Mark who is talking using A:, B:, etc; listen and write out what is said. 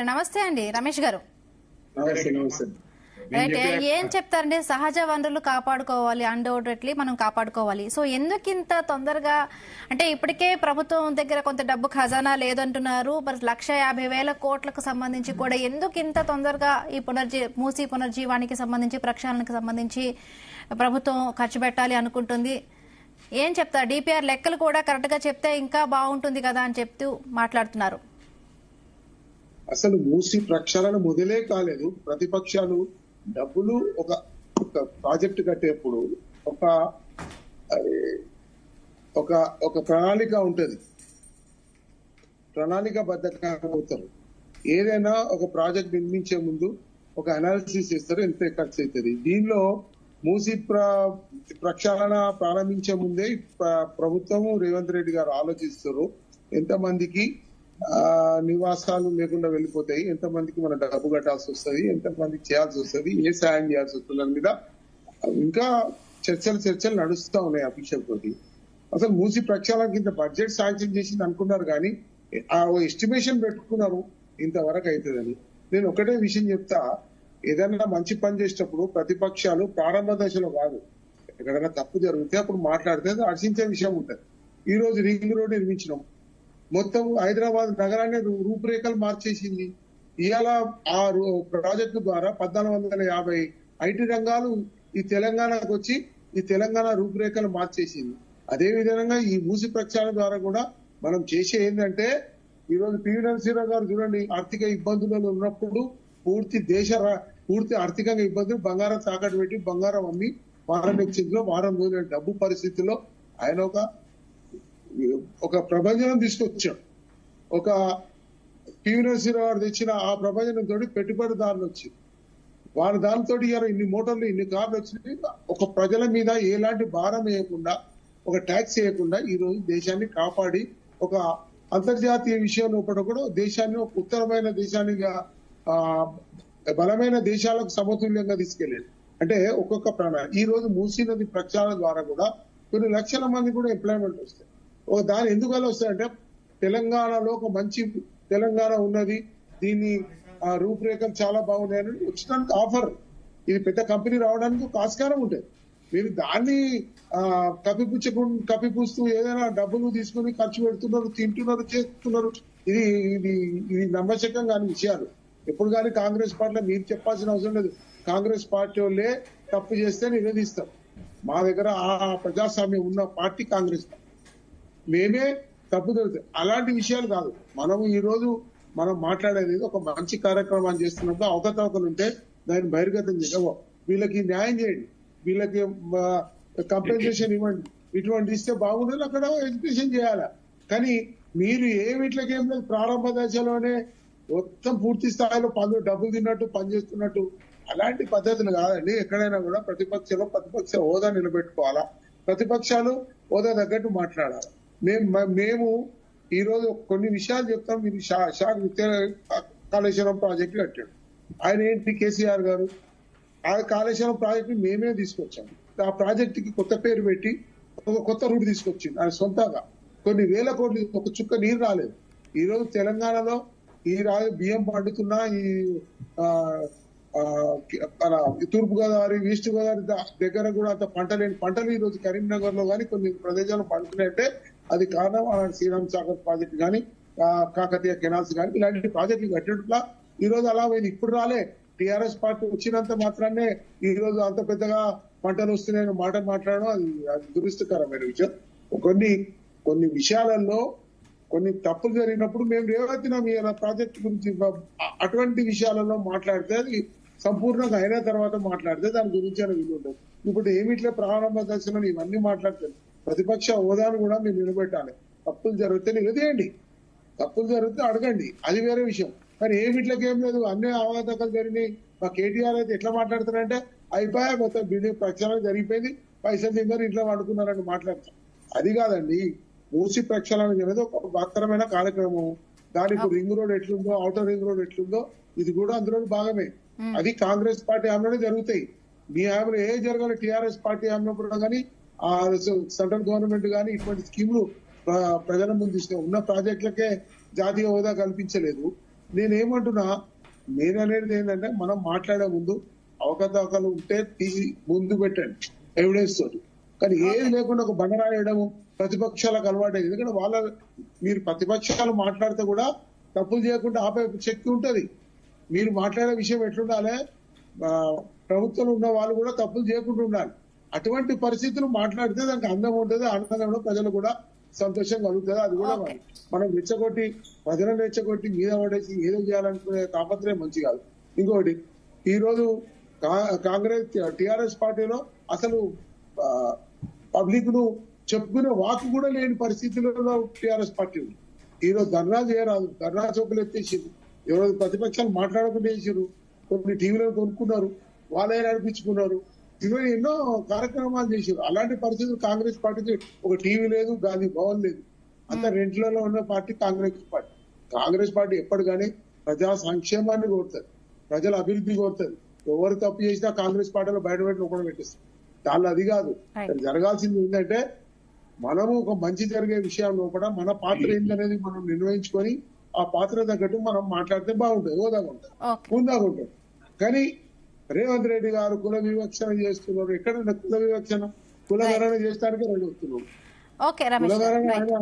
A: నమస్తే అండి రమేష్ గారు. రైట్, ఏం చెప్తారండి? సహజ వనరులు కాపాడుకోవాలి, అన్డౌటెడ్లీ మనం కాపాడుకోవాలి. సో ఎందుకు ఇంత తొందరగా, అంటే ఇప్పటికే ప్రభుత్వం దగ్గర కొంత డబ్బు ఖజానా లేదంటున్నారు, మరి 1,50,000 కోట్లకు సంబంధించి కూడా ఎందుకు ఇంత తొందరగా ఈ మూసీ పునర్జీవానికి సంబంధించి, ప్రక్షాళనకు సంబంధించి ప్రభుత్వం ఖర్చు పెట్టాలి అనుకుంటుంది? ఏం చెప్తారు? డిపిఆర్ లెక్కలు కూడా కరెక్ట్ గా చెప్తే ఇంకా బాగుంటుంది కదా అని చెప్తూ మాట్లాడుతున్నారు.
B: అసలు మూసి ప్రక్షాళన మొదలే కాలేదు. ప్రతిపక్షాలు డబ్బులు ఒక ప్రాజెక్టు కట్టేప్పుడు ఒక ఒక ఒక ప్రణాళిక ఉంటది, ప్రణాళికాబద్ధంగా అవుతారు. ఏదైనా ఒక ప్రాజెక్ట్ నిర్మించే ముందు ఒక అనాలిసిస్ చేస్తారు, ఎంత ఖర్చు అవుతుంది. దీనిలో మూసి ప్రక్షాళన ప్రారంభించే ముందే ప్రభుత్వము రేవంత్ రెడ్డి గారు ఆలోచిస్తారు ఎంతమందికి నివాసాలు లేకుండా వెళ్ళిపోతాయి, ఎంతమందికి మన డబ్బు కట్టాల్సి వస్తుంది, ఎంతమందికి చేయాల్సి వస్తుంది, ఏ సాయం చేయాల్సి వస్తుంది దాని మీద ఇంకా చర్చలు నడుస్తా ఉన్నాయి అఫీషియల్ తోటి. అసలు మూసి ప్రక్షాళనకి ఇంత బడ్జెట్ శాంక్షన్ చేసింది అనుకున్నారు కానీ ఆ ఎస్టిమేషన్ పెట్టుకున్నారు ఇంతవరకు అవుతుందని. నేను ఒకటే విషయం చెప్తా, ఏదైనా మంచి పని చేసేటప్పుడు ప్రతిపక్షాలు ప్రారంభ దశలో కాదు, ఎక్కడైనా తప్పు జరిగితే అప్పుడు మాట్లాడితే హర్షించే విషయం ఉంటుంది. ఈ రోజు రింగ్ రోడ్ నిర్మించినాం, మొత్తం హైదరాబాద్ నగరాన్ని రూపురేఖలు మార్చేసింది. ఇవాళ ఆ ప్రాజెక్టు ద్వారా 1,450 ఐటీ రంగాలు ఈ తెలంగాణకు వచ్చి ఈ తెలంగాణ రూపురేఖలు మార్చేసింది. అదే విధంగా ఈ మూసి ప్రక్షాళన ద్వారా కూడా మనం చేసే ఏంటంటే, ఈ రోజు పివి నరసింహరావు గారు చూడండి, ఆర్థిక ఇబ్బందులలో ఉన్నప్పుడు పూర్తి ఆర్థికంగా ఇబ్బందులు, బంగారం తాకట్టు పెట్టి బంగారం అమ్మి వారం ఎక్స్చేంజ్ లో వారం రోజుల డబ్బు పరిస్థితుల్లో ఆయన ఒక ప్రభంజనం తీసుకొచ్చాం. ఒక పివి నరసింహరావు గారు తెచ్చిన ఆ ప్రభంజనం తోటి పెట్టుబడిదారులు వచ్చి వాళ్ళ దానితో ఇన్ని మోటార్లు ఇన్ని కార్లు వచ్చినాయి. ఒక ప్రజల మీద ఎలాంటి భారం వేయకుండా, ఒక ట్యాక్స్ వేయకుండా ఈ రోజు దేశాన్ని కాపాడి ఒక అంతర్జాతీయ విషయంలో కూడా దేశాన్ని ఒక ఉత్తరమైన దేశానిగా బలమైన దేశాలకు సమతుల్యంగా తీసుకెళ్ళాడు. అంటే ఒక్కొక్క ప్రాణాలు ఈ రోజు మూసీ నది ప్రక్షాళన ద్వారా కూడా కొన్ని లక్షల మంది కూడా ఎంప్లాయ్మెంట్ వస్తాయి. దాని ఎందువల్ల వస్తాయంటే, తెలంగాణలో ఒక మంచి తెలంగాణ ఉన్నది, దీన్ని రూపురేఖలు చాలా బాగున్నాయని వచ్చినానికి ఆఫర్. ఇది పెద్ద కంపెనీ రావడానికి ఒక ఆస్కారం ఉంటుంది. మీరు దాన్ని కప్పిపూస్తూ ఏదైనా డబ్బులు తీసుకుని ఖర్చు పెడుతున్నారు, తింటున్నారు, చేస్తున్నారు. ఇది ఇది ఇది నమ్మశక్యం కాని విషయాలు. ఎప్పుడు కానీ కాంగ్రెస్ పార్టీలో మీరు చెప్పాల్సిన అవసరం లేదు. కాంగ్రెస్ పార్టీ వాళ్ళే తప్పు చేస్తే నివేదిస్తాం. మా దగ్గర ఆ ప్రజాస్వామ్యం ఉన్న పార్టీ కాంగ్రెస్ పార్టీ. మేమే తప్పు జరుగుతాయి అలాంటి విషయాలు కాదు. ఈ రోజు మనం మాట్లాడేది ఒక మంచి కార్యక్రమాన్ని చేస్తున్నప్పుడు అవకతవకలు ఉంటే దాన్ని బహిర్గతం చేయవో, వీళ్ళకి న్యాయం చేయండి, వీళ్ళకి కంపెన్సేషన్ ఇవ్వండి, ఇటువంటి ఇస్తే బాగుంటుంది. అక్కడ ఎడ్యుకేషన్ చేయాలా. కానీ మీరు వీటికి ఏం లేదు, ప్రారంభ దశలోనే మొత్తం పూర్తి స్థాయిలో డబ్బులు తిన్నట్టు పనిచేస్తున్నట్టు అలాంటి పద్ధతులు కాదండి. ఎక్కడైనా కూడా ప్రతిపక్ష హోదా నిలబెట్టుకోవాలా, ప్రతిపక్షాలు హోదా తగ్గట్టు మాట్లాడాలి. మేము ఈ రోజు కొన్ని విషయాలు చెప్తాం. మీరు కాళేశ్వరం ప్రాజెక్టు కట్టాడు ఆయన, ఏంటి కేసీఆర్ గారు ఆ కాళేశ్వరం ప్రాజెక్టు మేమే తీసుకొచ్చాము. ఆ ప్రాజెక్టుకి కొత్త పేరు పెట్టి ఒక కొత్త రూట్ తీసుకొచ్చింది ఆయన సొంతంగా. కొన్ని వేల కోట్లు, ఒక చుక్క నీరు రాలేదు. ఈ రోజు తెలంగాణలో ఈ బియ్యం పండుతున్నా, ఈ తూర్పు గోదావరి, ఈస్ట్ గోదావరి దగ్గర కూడా అంత పంటలు ఈ రోజు కరీంనగర్ లో కానీ కొన్ని ప్రదేశాలు పండుతున్నాయంటే అది కారణం అలాంటి శ్రీరామ్ సాగర్ ప్రాజెక్టు కానీ, కాకతీయ కెనాల్స్ కానీ ఇలాంటి ప్రాజెక్టులు కట్టేట్లా ఈ రోజు అలా పోయింది. ఇప్పుడు రాలే, టీఆర్ఎస్ పార్టీ వచ్చినంత మాత్రాన్నే ఈ రోజు అంత పెద్దగా పంటలు వస్తున్నాయని మాట మాట్లాడడం అది దురదృష్టకరమైన విషయం. కొన్ని విషయాలలో కొన్ని తప్పులు జరిగినప్పుడు మేము రేవెత్తినాం ఇలా ప్రాజెక్టు గురించి. అటువంటి విషయాలలో మాట్లాడితే అది సంపూర్ణంగా అయిన తర్వాత మాట్లాడితే దాని గురించి అని వీలు ఉంటుంది. ఇప్పుడు ఏమిట్లే ప్రారంభ దశలో ఇవన్నీ మాట్లాడతాను. ప్రతిపక్ష హోదాను కూడా మేము నిలబెట్టాలి. తప్పులు జరిగితే నిలదీయండి, తప్పులు జరిగితే అడగండి, అది వేరే విషయం. కానీ ఏమిట్లకి ఏం లేదు, అన్ని అవగాహనలు జరిగినాయి. మా కేటీఆర్ అయితే ఎట్లా మాట్లాడుతున్నారంటే అయిపోయా మొత్తం బిల్డింగ్ ప్రక్షాళన జరిగిపోయింది, పైసలు తిన్నారు, ఇంట్లో వండుకున్నారని మాట్లాడతాం. అది కాదండి. మూసి ప్రక్షాళన అనేది ఒక మహత్తరమైన కార్యక్రమం. దానికి రింగ్ రోడ్ ఎట్లుందో, ఔటర్ రింగ్ రోడ్ ఎట్లుందో ఇది కూడా అందులో భాగమే. అది కాంగ్రెస్ పార్టీ హామీలోనే జరుగుతాయి. మీ హామీలో జరగాలి, టీఆర్ఎస్ పార్టీ హామీలో కూడా కానీ సెంట్రల్ గవర్నమెంట్ కానీ ఇటువంటి స్కీములు ప్రజల ముందు ఉన్న ప్రాజెక్టులకే జాతీయ హోదా కల్పించలేదు. నేనేమంటున్నా, నేననేది ఏంటంటే మనం మాట్లాడే ముందు అవకతవకలు ఉంటే తీసి ముందు పెట్టండి ఎవిడెన్స్ తోటి. కానీ ఏది లేకుండా ఒక బండరాయడము ప్రతిపక్షాలకు అలవాటు. ఎందుకంటే మీరు ప్రతిపక్షాలు మాట్లాడితే కూడా తప్పులు చేయకుండా ఆపే శక్తి ఉంటది. మీరు మాట్లాడే విషయం ఎట్లుండాలి, ప్రభుత్వంలో ఉన్న వాళ్ళు కూడా తప్పులు చేయకుండా ఉండాలి. అటువంటి పరిస్థితులు మాట్లాడితే దానికి అందం ఉంటుంది, ఆనందంలో ప్రజలు కూడా సంతోషం కలుగుతుంది. అది కూడా మనం రెచ్చగొట్టి ప్రజలను రెచ్చగొట్టి మీద పడేసి ఏదో చేయాలనుకునే తాపత్రయం మంచి కాదు. ఇంకోటి, ఈ రోజు కాంగ్రెస్ టిఆర్ఎస్ పార్టీలో అసలు పబ్లిక్ ను చెప్పుకునే వాకు కూడా లేని పరిస్థితులలో టిఆర్ఎస్ పార్టీ ఉంది. ఈ రోజు ధర్నా చేయరాదు, ధర్నా చౌకులు ఎత్తేసారు. ఎవరో ప్రతిపక్షాలు మాట్లాడకుండా వేసారు, కొన్ని టీవీలను కొనుక్కున్నారు, వాళ్ళే నడిపించుకున్నారు. ఇవన్నీ ఎన్నో కార్యక్రమాలు చేశారు. అలాంటి పరిస్థితులు కాంగ్రెస్ పార్టీకి ఒక టీవీ లేదు, గాంధీ భవన్ లేదు, అంత రెంట్లలో ఉన్న party Congress party. Congress party ఎప్పటికీ ప్రజా సంక్షేమాన్ని కోరుతుంది, ప్రజల అభివృద్ధి కోరుతుంది. ఎవరు తప్పు చేసినా కాంగ్రెస్ పార్టీలో బయట కూడా పెట్టిస్తారు. దానిలో అది కాదు. జరగాల్సింది ఏంటంటే మనము ఒక మంచి జరిగే విషయంలో కూడా మన పాత్ర ఏంటనేది మనం నిర్ణయించుకొని ఆ పాత్ర తగ్గట్టు మనం మాట్లాడితే బాగుంటుంది, హోదాగా ఉంటుంది, హుందాగా ఉంటుంది. కానీ రేవంత్ రెడ్డి గారు కుల వివక్షణ చేస్తున్నారు. ఎక్కడ కుల వివక్షణ? కులగణన చేయడానికి రెడీ అవుతున్నారు.
A: కులగణన